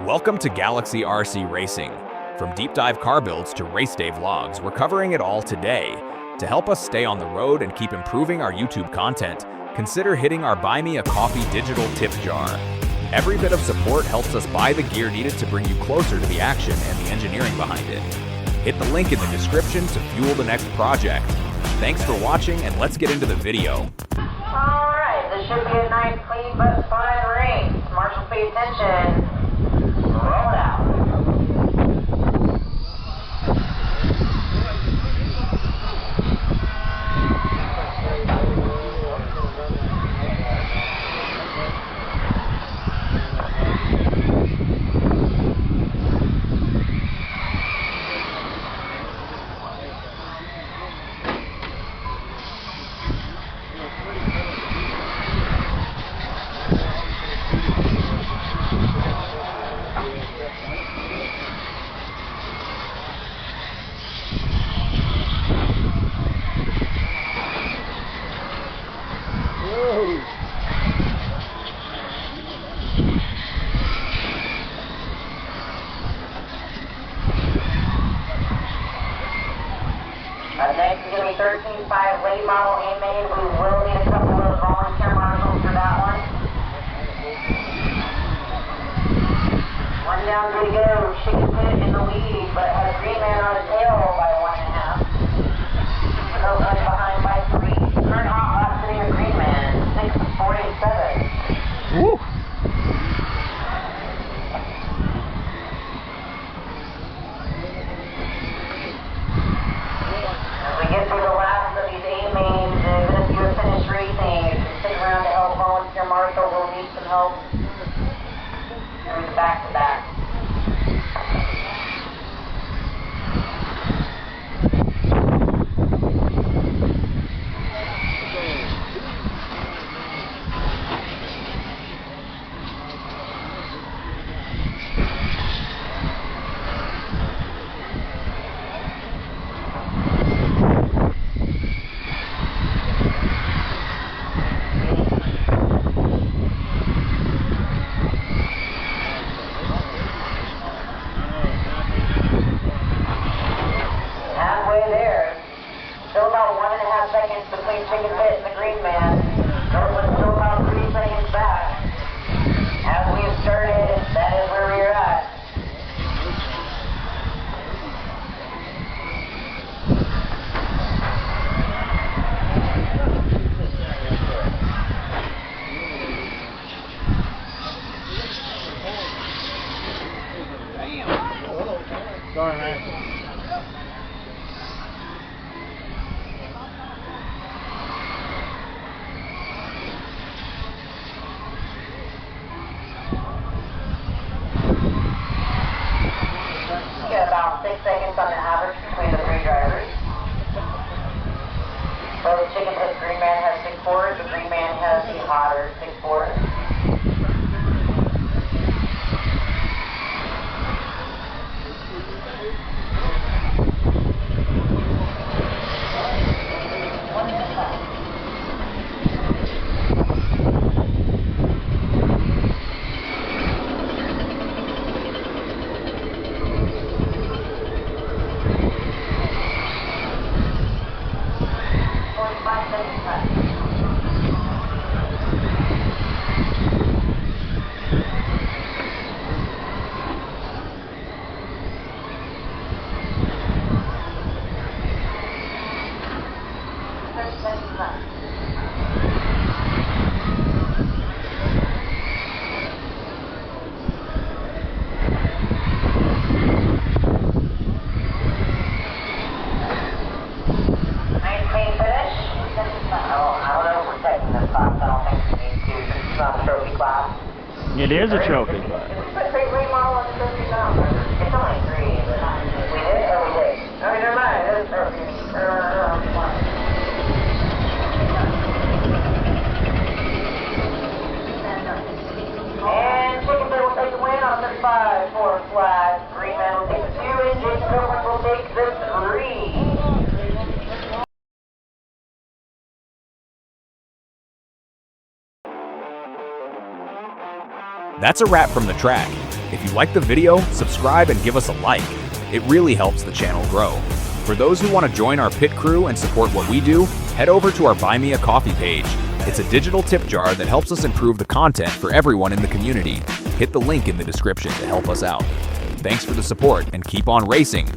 Welcome to Galaxy RC Racing. From deep dive car builds to race day vlogs, we're covering it all today. To help us stay on the road and keep improving our YouTube content, consider hitting our Buy Me a Coffee digital tip jar. Every bit of support helps us buy the gear needed to bring you closer to the action and the engineering behind it. Hit the link in the description to fuel the next project. Thanks for watching, and let's get into the video. Alright, this should be a nice, clean, but fun race. Marshall, pay attention. Roll it out. Next is going to be 13.5 late model handmade. We will need a couple of volunteer marshals for that one. One down, good to go. Chicken Pit in the lead, but has Green Man on his tail by 1.5. Rollin behind by 3. Current hot lap sitting at Green Man, 6.47. Woo! Get through the last of these A-mains, even if you're finished racing, if you stick around to help volunteer marshal, we'll need some help. And back to back. Still about 1.5 seconds between Chicken Pit and the Green Man. Rollin's still about 3 seconds back. As we have started, that is where we are at. Sorry, man. About 6 seconds on the average between the 3 drivers. So the Chicken Pit Green Man has 6.4, the Green Man has the hotter 6.4. It is a trophy. It's a great remodel on the trophy now. It's only 3, but we did it or we did. No, never mind. It is a trophy. And Chicken Pit will take the win on 35 for flag. Green Man will take the 2, and Jason Gilbert will take the 3. That's a wrap from the track. If you like the video, subscribe and give us a like. It really helps the channel grow. For those who want to join our pit crew and support what we do, head over to our Buy Me a Coffee page. It's a digital tip jar that helps us improve the content for everyone in the community. Hit the link in the description to help us out. Thanks for the support and keep on racing.